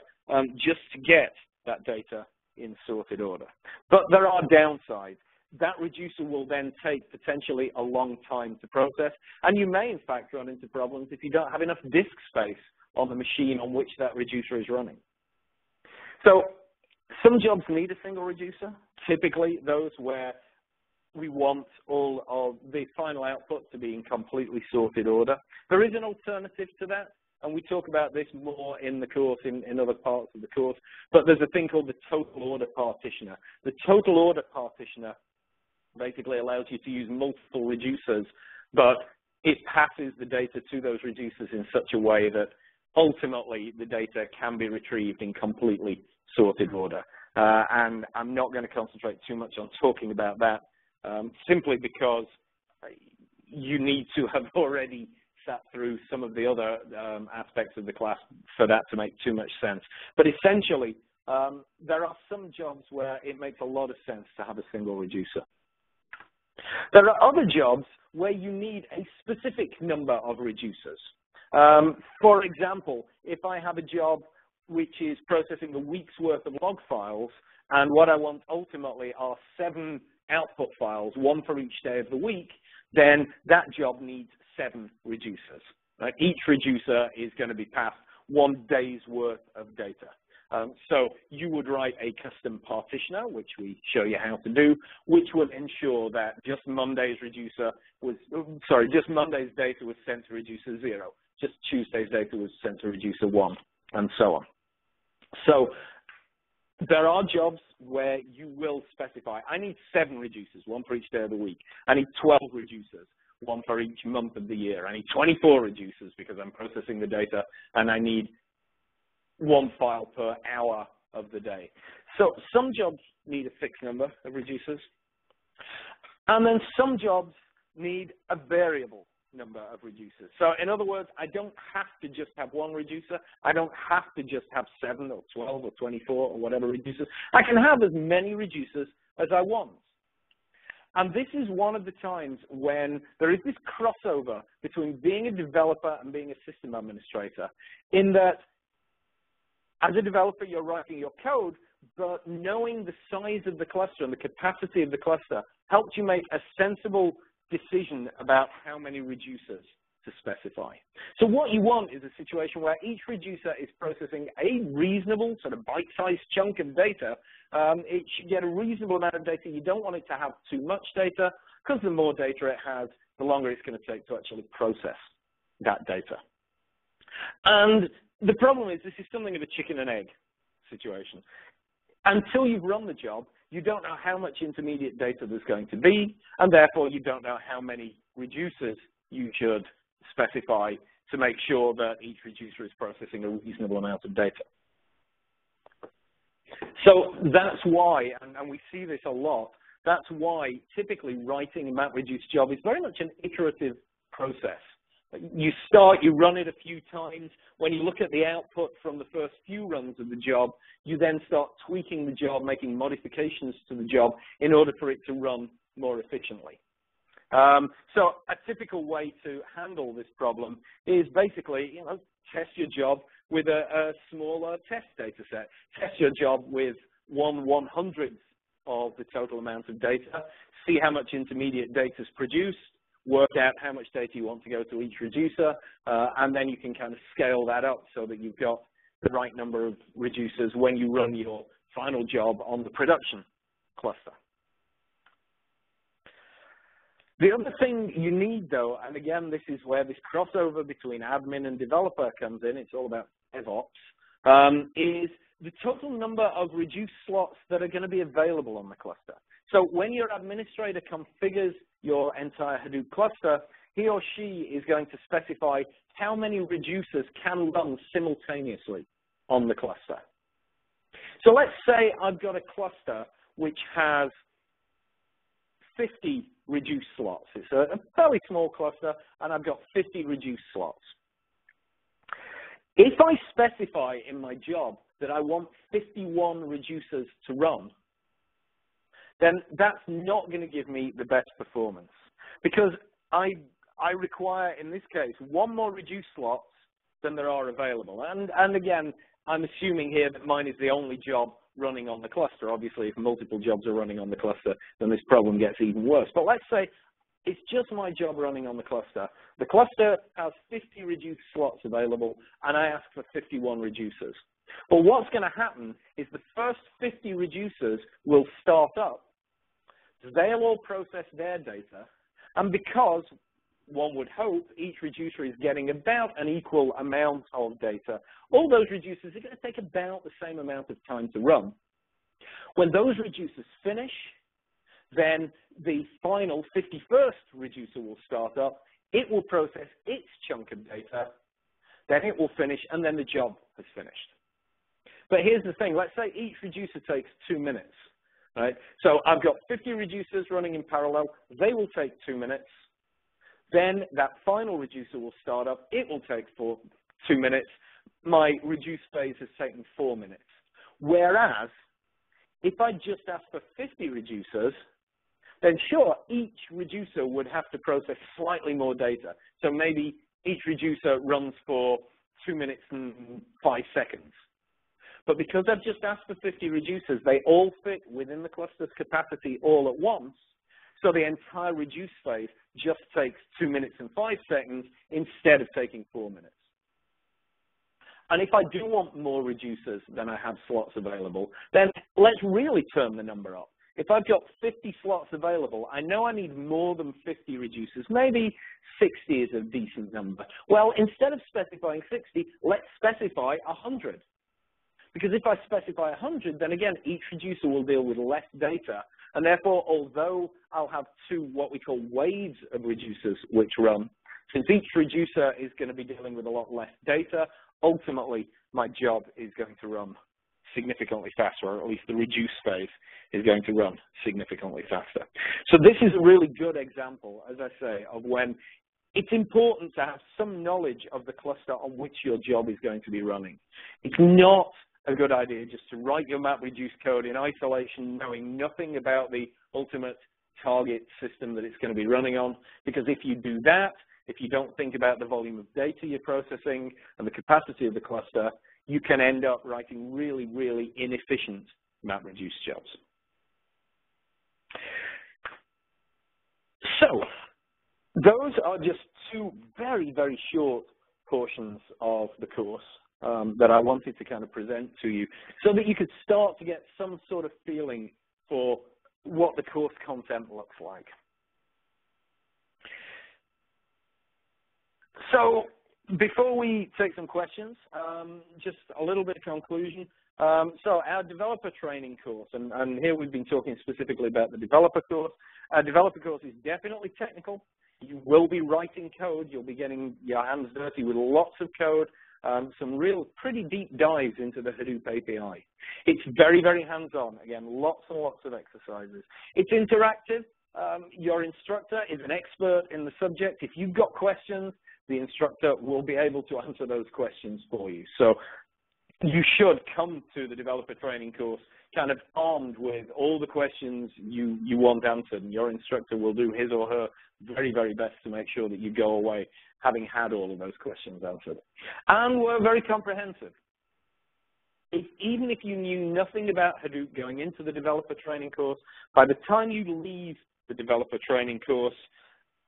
B: just to get that data in sorted order. But there are downsides. That reducer will then take potentially a long time to process, and you may in fact run into problems if you don't have enough disk space on the machine on which that reducer is running. So some jobs need a single reducer, typically those where we want all of the final output to be in completely sorted order. There is an alternative to that, and we talk about this more in the course, in other parts of the course, but there's a thing called the total order partitioner. The total order partitioner basically allows you to use multiple reducers, but it passes the data to those reducers in such a way that ultimately the data can be retrieved in completely sorted order. And I'm not going to concentrate too much on talking about that, simply because you need to have already sat through some of the other aspects of the class for that to make too much sense. But essentially, there are some jobs where it makes a lot of sense to have a single reducer. There are other jobs where you need a specific number of reducers. For example, if I have a job which is processing a week's worth of log files, and what I want ultimately are 7 output files, 1 for each day of the week, then that job needs 7 reducers. Each reducer is going to be passed 1 day's worth of data. So you would write a custom partitioner, which we show you how to do, which will ensure that just Monday's data was sent to reducer 0, just Tuesday's data was sent to reducer 1, and so on. So there are jobs where you will specify, I need 7 reducers, 1 for each day of the week. I need 12 reducers, 1 for each month of the year. I need 24 reducers because I'm processing the data, and I need 1 file per hour of the day. So some jobs need a fixed number of reducers, and then some jobs need a variable number of reducers. So in other words, I don't have to just have 1 reducer. I don't have to just have 7 or 12 or 24 or whatever reducers. I can have as many reducers as I want. And this is one of the times when there is this crossover between being a developer and being a system administrator, in that as a developer, you're writing your code, but knowing the size of the cluster and the capacity of the cluster helps you make a sensible decision about how many reducers to specify. So what you want is a situation where each reducer is processing a reasonable sort of bite-sized chunk of data. It should get a reasonable amount of data. You don't want it to have too much data, because the more data it has, the longer it's going to take to actually process that data. And the problem is, this is something of a chicken and egg situation. Until you've run the job, you don't know how much intermediate data there's going to be, and therefore you don't know how many reducers you should specify to make sure that each reducer is processing a reasonable amount of data. So that's why, and we see this a lot, that's why typically writing a MapReduce job is very much an iterative process. You start, you run it a few times. When you look at the output from the first few runs of the job, you then start tweaking the job, making modifications to the job in order for it to run more efficiently. So a typical way to handle this problem is basically, test your job with a smaller test data set. Test your job with 1/100th of the total amount of data. See how much intermediate data is produced. Work out how much data you want to go to each reducer, and then you can kind of scale that up so that you've got the right number of reducers when you run your final job on the production cluster. The other thing you need, though, and again, this is where this crossover between admin and developer comes in, it's all about DevOps, is the total number of reduce slots that are going to be available on the cluster. So when your administrator configures your entire Hadoop cluster, he or she is going to specify how many reducers can run simultaneously on the cluster. So let's say I've got a cluster which has 50 reduce slots. It's a fairly small cluster, and I've got 50 reduce slots. If I specify in my job that I want 51 reducers to run, then that's not going to give me the best performance, because I require, in this case, one more reduce slots than there are available. And again, I'm assuming here that mine is the only job running on the cluster. Obviously, if multiple jobs are running on the cluster, then this problem gets even worse. But let's say it's just my job running on the cluster. The cluster has 50 reduce slots available, and I ask for 51 reducers. But what's going to happen is the first 50 reducers will start up. They'll all process their data, and because one would hope each reducer is getting about an equal amount of data, all those reducers are going to take about the same amount of time to run. When those reducers finish, then the final 51st reducer will start up. It will process its chunk of data, then it will finish, and then the job has finished. But here's the thing. Let's say each reducer takes 2 minutes. Right? So I've got 50 reducers running in parallel. They will take 2 minutes. Then that final reducer will start up. It will take 2 minutes. My reduce phase has taken 4 minutes. Whereas, if I just ask for 50 reducers, then sure, each reducer would have to process slightly more data. So maybe each reducer runs for 2 minutes and 5 seconds. But because I've just asked for 50 reducers, they all fit within the cluster's capacity all at once. So the entire reduce phase just takes 2 minutes and 5 seconds instead of taking 4 minutes. And if I do want more reducers than I have slots available, then let's really turn the number up. If I've got 50 slots available, I know I need more than 50 reducers. Maybe 60 is a decent number. Well, instead of specifying 60, let's specify 100. Because if I specify 100, then again, each reducer will deal with less data. And therefore, although I'll have 2 what we call waves of reducers which run, since each reducer is going to be dealing with a lot less data, ultimately, my job is going to run significantly faster, or at least the reduce phase is going to run significantly faster. So this is a really good example, as I say, of when it's important to have some knowledge of the cluster on which your job is going to be running. It's not a good idea just to write your MapReduce code in isolation, knowing nothing about the ultimate target system that it's going to be running on, because if you do that, if you don't think about the volume of data you're processing and the capacity of the cluster, you can end up writing really, really inefficient MapReduce jobs. So those are just 2 very, very short portions of the course that I wanted to kind of present to you so that you could start to get some sort of feeling for what the course content looks like. So before we take some questions, just a little bit of conclusion. So our developer training course, and here we've been talking specifically about the developer course. Our developer course is definitely technical. You will be writing code. You'll be getting your hands dirty with lots of code, some real pretty deep dives into the Hadoop API. It's very, very hands-on. Again, lots and lots of exercises. It's interactive. Your instructor is an expert in the subject. If you've got questions, the instructor will be able to answer those questions for you. So you should come to the developer training course kind of armed with all the questions you want answered, and your instructor will do his or her very, very best to make sure that you go away having had all of those questions answered. And we're very comprehensive. Even if you knew nothing about Hadoop going into the developer training course, by the time you leave the developer training course,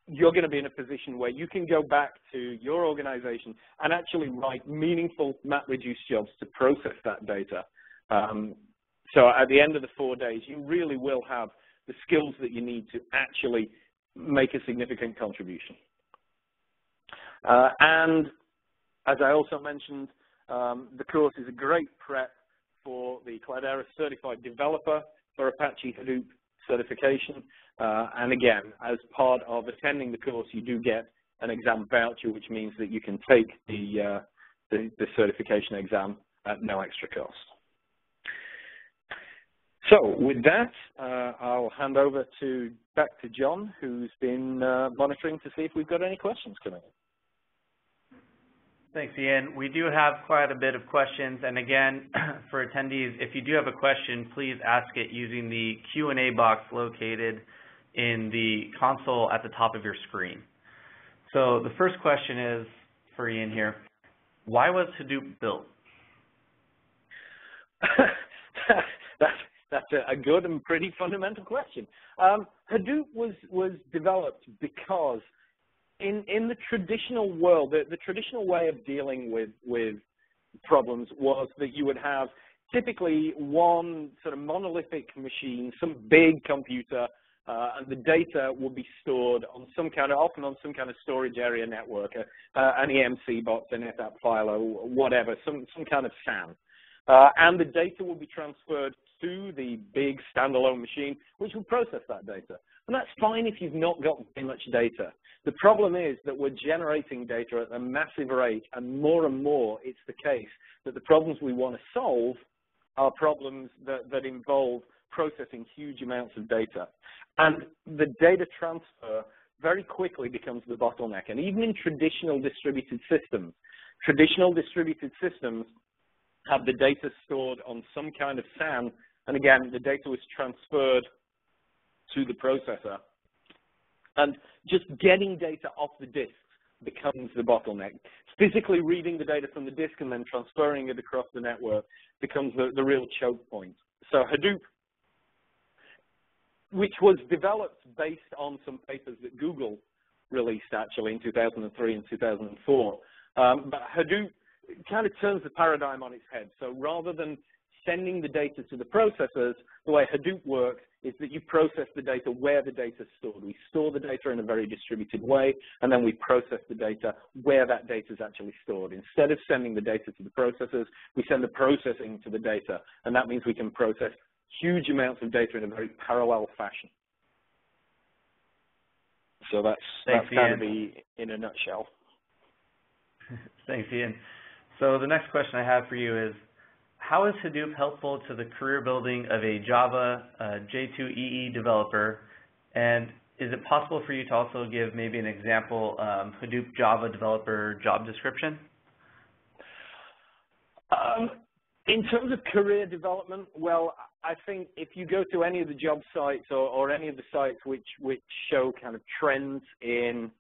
B: you're going to be in a position where you can go back to your organization and actually write meaningful MapReduce jobs to process that data. So at the end of the 4 days, you really will have the skills that you need to actually make a significant contribution. And as I also mentioned, the course is a great prep for the Cloudera Certified Developer for Apache Hadoop certification. And again, as part of attending the course, you do get an exam voucher, which means that you can take the certification exam at no extra cost. So with that, I'll hand over back to John, who's been monitoring to see if we've got any questions coming in.
A: Thanks, Ian. We do have quite a bit of questions, and again, for attendees, if you do have a question, please ask it using the Q&A box located in the console at the top of your screen. So the first question is for Ian here. Why was Hadoop built?
B: That's a good and pretty fundamental question. Hadoop was developed because in the traditional world, the traditional way of dealing with problems was that you would have typically one sort of monolithic machine, some big computer, and the data will be stored on often on some kind of storage area network, an EMC box, an NetApp file, or whatever, some kind of SAN. And the data will be transferred to the big standalone machine, which will process that data. And that's fine if you've not got very much data. The problem is that we're generating data at a massive rate, and more it's the case that the problems we want to solve are problems that involve processing huge amounts of data. And the data transfer very quickly becomes the bottleneck. And even in traditional distributed systems have the data stored on some kind of SAN, and again, the data was transferred to the processor. And just getting data off the disk becomes the bottleneck. Physically reading the data from the disk and then transferring it across the network becomes the real choke point. So Hadoop, which was developed based on some papers that Google released actually in 2003 and 2004, but Hadoop kind of turns the paradigm on its head. So rather than sending the data to the processors, the way Hadoop works is that you process the data where the data is stored. We store the data in a very distributed way, and then we process the data where that data is actually stored. Instead of sending the data to the processors, we send the processing to the data, and that means we can process huge amounts of data in a very parallel fashion. So that's kind of in a nutshell.
A: Thanks, Ian. So the next question I have for you is, how is Hadoop helpful to the career building of a Java J2EE developer? And is it possible for you to also give maybe an example Hadoop Java developer job description?
B: In terms of career development, well, I think if you go to any of the job sites or any of the sites which show kind of trends in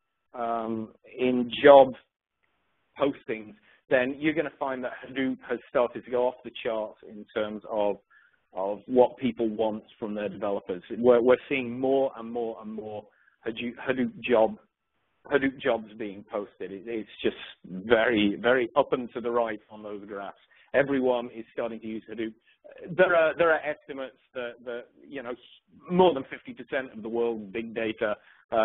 B: job postings, then you're going to find that Hadoop has started to go off the charts in terms of what people want from their developers. We're seeing more and more Hadoop jobs being posted. It's just very, very up and to the right on those graphs. Everyone is starting to use Hadoop. There are estimates that you know, more than 50% of the world's big data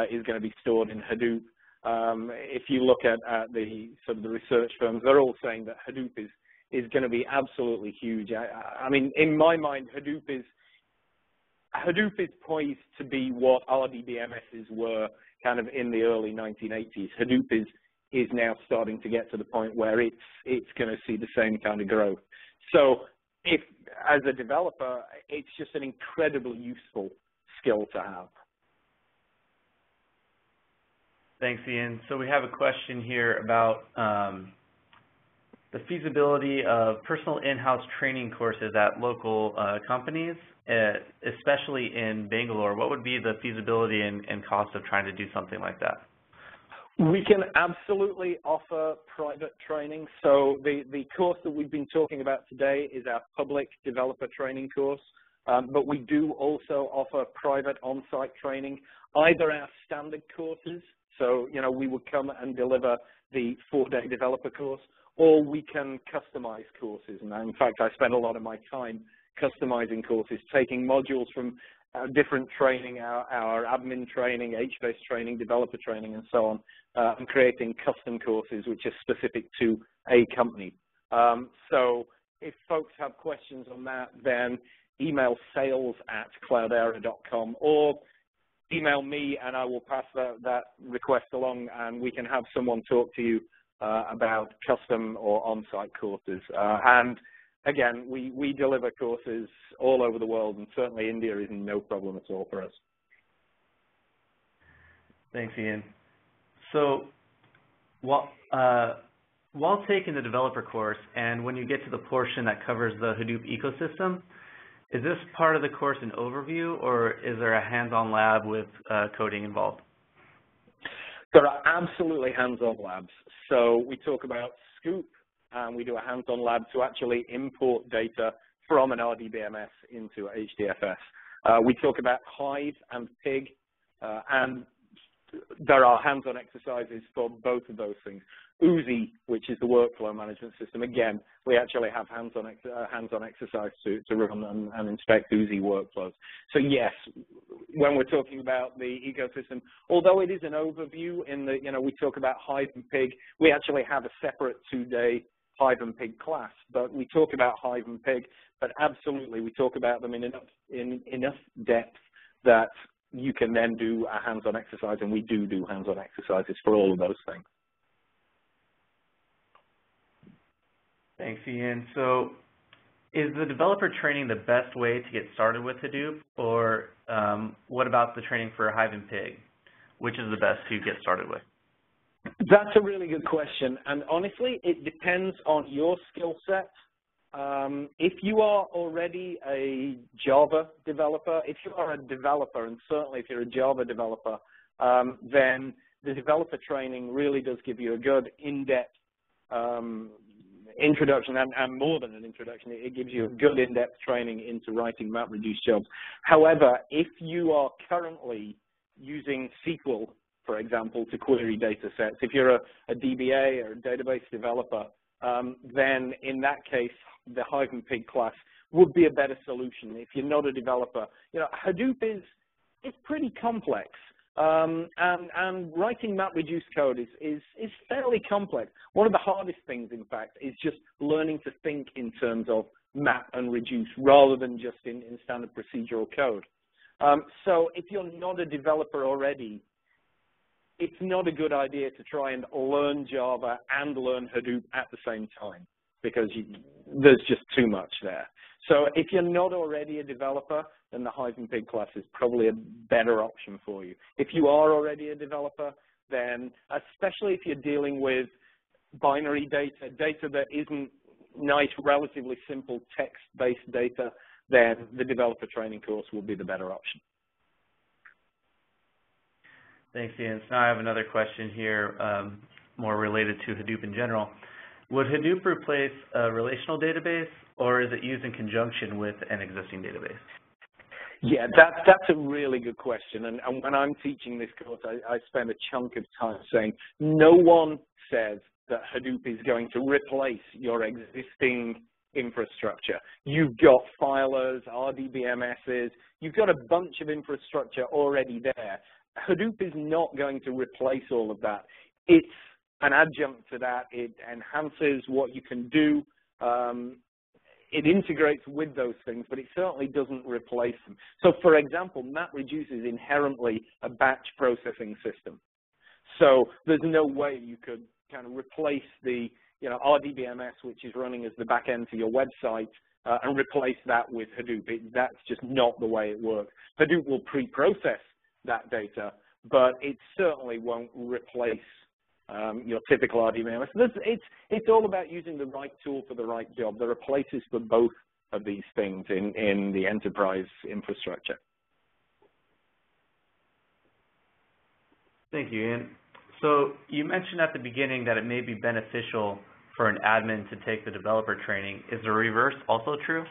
B: is going to be stored in Hadoop. If you look at the sort of the research firms, they're all saying that Hadoop is going to be absolutely huge. I mean, in my mind, Hadoop is poised to be what RDBMSs were kind of in the early 1980s. Hadoop is now starting to get to the point where it's going to see the same kind of growth. So if, as a developer, it's just an incredibly useful skill to have.
A: Thanks, Ian. So we have a question here about the feasibility of personal in-house training courses at local companies, especially in Bangalore. What would be the feasibility and cost of trying to do something like that?
B: We can absolutely offer private training. So the course that we've been talking about today is our public developer training course. But we do also offer private on-site training, either our standard courses. So, you know, we would come and deliver the 4-day developer course, or we can customize courses. And in fact, I spend a lot of my time customizing courses, taking modules from different training, our admin training, H-based training, developer training, and so on, and creating custom courses which are specific to a company. So if folks have questions on that, then email sales@cloudera.com or email me and I will pass that request along, and we can have someone talk to you about custom or on-site courses. And again, we deliver courses all over the world, and certainly India is no problem at all for us.
A: Thanks, Ian. So while taking the developer course and when you get to the portion that covers the Hadoop ecosystem, is this part of the course an overview, or is there a hands-on lab with coding involved?
B: There are absolutely hands-on labs. So we talk about Scoop, and we do a hands-on lab to actually import data from an RDBMS into HDFS. We talk about Hive and Pig, and there are hands-on exercises for both of those things. Oozy, which is the workflow management system, again, we actually have hands-on exercise to run and inspect Oozy workflows. So yes, when we're talking about the ecosystem, although it is an overview in the, we talk about Hive and Pig, we actually have a separate 2-day Hive and Pig class, but we talk about Hive and Pig, but absolutely we talk about them in enough depth that you can then do a hands-on exercise, and we do hands-on exercises for all of those things.
A: Thanks, Ian. So is the developer training the best way to get started with Hadoop, or what about the training for Hive and Pig? Which is the best to get started with?
B: That's a really good question, and honestly, it depends on your skill set. If you are already a Java developer, if you are a developer, and certainly if you're a Java developer, then the developer training really does give you a good in-depth introduction, and more than an introduction, it gives you a good in-depth training into writing MapReduce jobs. However, if you are currently using SQL, for example, to query data sets, if you're a DBA or a database developer, then in that case, the Hive and Pig class would be a better solution. If you're not a developer, Hadoop is pretty complex. And writing MapReduce code is fairly complex. One of the hardest things, in fact, is just learning to think in terms of map and reduce rather than just in standard procedural code. So if you're not a developer already, it's not a good idea to try and learn Java and learn Hadoop at the same time, because there's just too much there. So if you're not already a developer, then the Hive and Pig class is probably a better option for you. If you are already a developer, then especially if you're dealing with binary data that isn't nice, relatively simple text-based data, then the developer training course will be the better option.
A: Thanks, Ian. So now I have another question here, more related to Hadoop in general. Would Hadoop replace a relational database, or is it used in conjunction with an existing database?
B: Yeah, that's a really good question. And when I'm teaching this course, I spend a chunk of time saying no one says that Hadoop is going to replace your existing infrastructure. You've got filers, RDBMSs, you've got a bunch of infrastructure already there. Hadoop is not going to replace all of that. It's an adjunct to that. It enhances what you can do. It integrates with those things, but it certainly doesn't replace them. So, for example, MapReduce is inherently a batch processing system. So there's no way you could kind of replace the RDBMS, which is running as the back end to your website, and replace that with Hadoop. That's just not the way it works. Hadoop will pre-process that data, but it certainly won't replace your typical RDBMS. It's all about using the right tool for the right job. There are places for both of these things in the enterprise infrastructure.
A: Thank you, Ian. So you mentioned at the beginning that it may be beneficial for an admin to take the developer training. Is the reverse also true?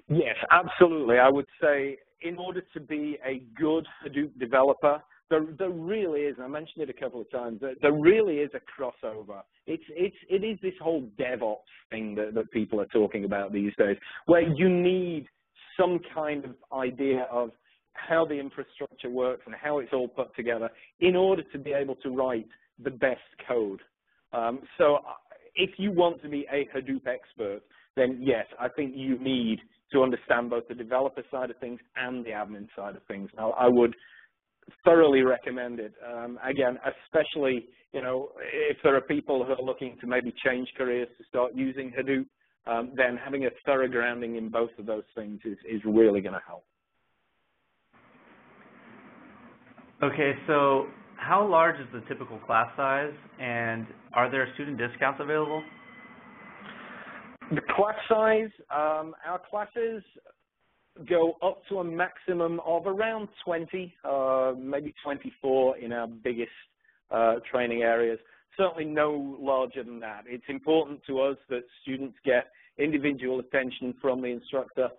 B: Yes, absolutely. I would say in order to be a good Hadoop developer, there really is, and I mentioned it a couple of times, there really is a crossover. It is this whole DevOps thing that people are talking about these days, where you need some kind of idea of how the infrastructure works and how it's all put together in order to be able to write the best code. So if you want to be a Hadoop expert, then yes, I think you need to understand both the developer side of things and the admin side of things. Now, I would thoroughly recommend it. Again, especially, if there are people who are looking to maybe change careers to start using Hadoop, then having a thorough grounding in both of those things is really going to help.
A: Okay, so how large is the typical class size, and are there student discounts available?
B: The class size, our classes go up to a maximum of around 20, maybe 24 in our biggest training areas. Certainly no larger than that. It's important to us that students get individual attention from the instructor,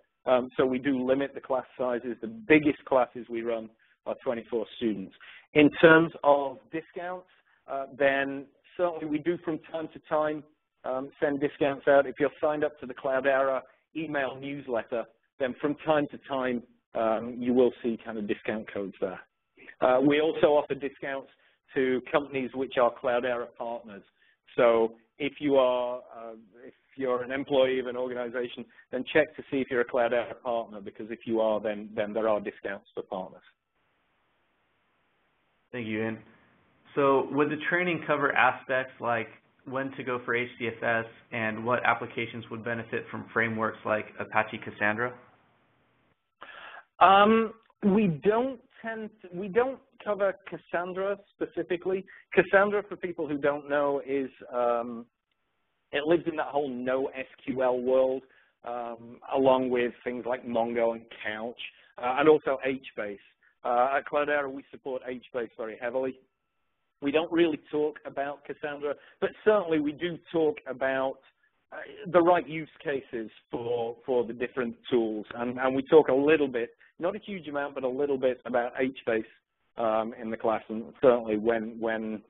B: so we do limit the class sizes. The biggest classes we run are 24 students. In terms of discounts, then certainly we do from time to time send discounts out. If you're signed up to the Cloudera email newsletter, then from time to time you will see kind of discount codes there. We also offer discounts to companies which are Cloudera partners. So if you're an employee of an organization, then check to see if you're a Cloudera partner, because if you are, then there are discounts for partners.
A: Thank you, Ian. So would the training cover aspects like when to go for HDFS and what applications would benefit from frameworks like Apache Cassandra?
B: We don't cover Cassandra specifically. Cassandra, for people who don't know, is it lives in that whole NoSQL world, along with things like Mongo and Couch, and also HBase. At Cloudera, we support HBase very heavily. We don't really talk about Cassandra, but certainly we do talk about the right use cases for the different tools, and we talk a little bit, not a huge amount, but a little bit about HBase in the class, and certainly when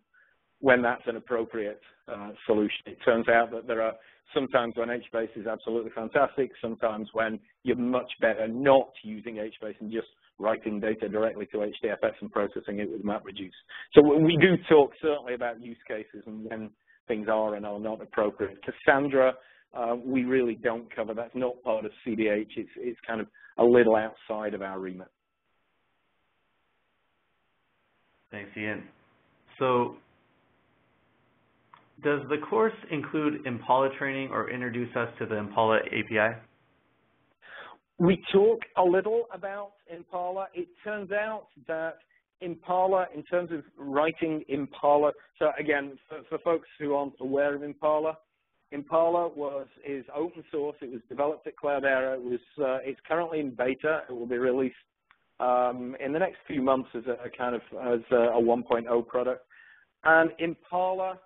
B: that's an appropriate solution. It turns out that there are sometimes when HBase is absolutely fantastic, sometimes when you're much better not using HBase and just writing data directly to HDFS and processing it with MapReduce. So we do talk certainly about use cases and when things are and are not appropriate. Cassandra, we really don't cover. That's not part of CDH. It's kind of a little outside of our remit.
A: Thanks, Ian. So does the course include Impala training or introduce us to the Impala API?
B: We talk a little about Impala. It turns out that Impala, in terms of writing Impala, so again, for folks who aren't aware of Impala, Impala is open source. It was developed at Cloudera. It's currently in beta. It will be released in the next few months as a 1.0 product. And Impala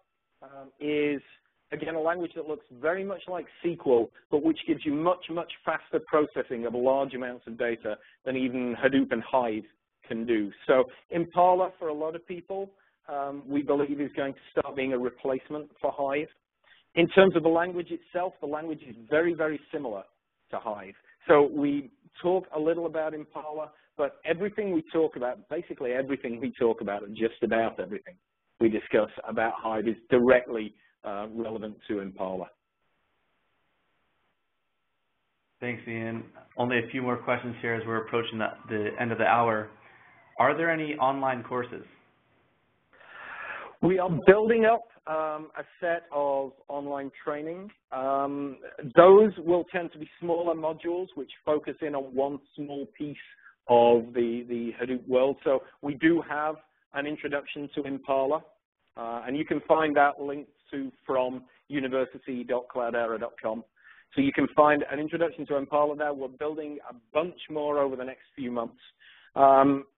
B: is, again, a language that looks very much like SQL, but which gives you much, much faster processing of large amounts of data than even Hadoop and Hive can do. So Impala, for a lot of people, we believe is going to start being a replacement for Hive. In terms of the language itself, the language is very, very similar to Hive. So we talk a little about Impala, but everything we talk about, basically everything we talk about, and just about everything we discuss about Hive is directly relevant to Impala.
A: Thanks, Ian. Only a few more questions here as we're approaching the end of the hour. Are there any online courses?
B: We are building up a set of online training. Those will tend to be smaller modules which focus in on one small piece of the Hadoop world. So we do have an introduction to Impala, and you can find that linked from university.cloudera.com. So you can find an introduction to Impala there. We're building a bunch more over the next few months.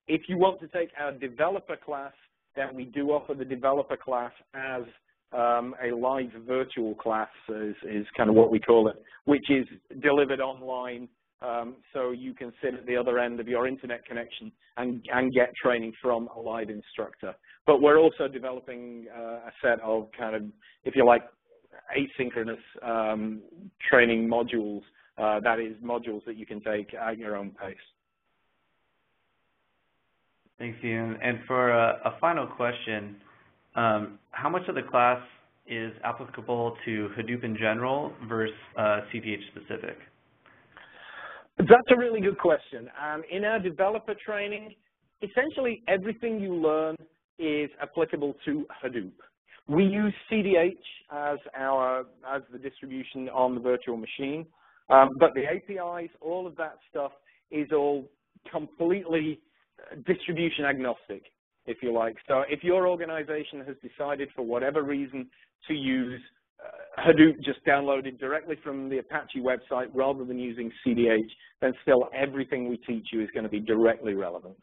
B: If you want to take our developer class, then we do offer the developer class as a live virtual class, is kind of what we call it, which is delivered online, so you can sit at the other end of your internet connection and get training from a live instructor. But we're also developing a set of kind of, if you like, asynchronous training modules, that is modules that you can take at your own pace.
A: Thanks, Ian. And for a final question, how much of the class is applicable to Hadoop in general versus CDH specific?
B: That's a really good question. In our developer training, essentially everything you learn is applicable to Hadoop. We use CDH as the distribution on the virtual machine, but the APIs, all of that stuff is all completely distribution agnostic if you like. So if your organization has decided for whatever reason to use Hadoop just downloaded directly from the Apache website rather than using CDH, then still everything we teach you is going to be directly relevant.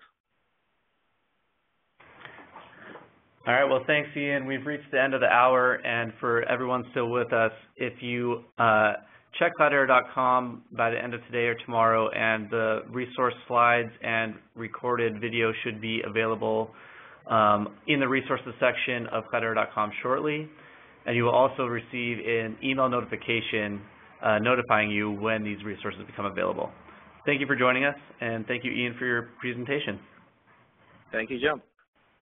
A: All right, well, thanks, Ian. We've reached the end of the hour, and for everyone still with us, if you check Cloudera.com by the end of today or tomorrow, and the resource slides and recorded video should be available in the resources section of Cloudera.com shortly. And you will also receive an email notification notifying you when these resources become available. Thank you for joining us, and thank you, Ian, for your presentation.
B: Thank you, John.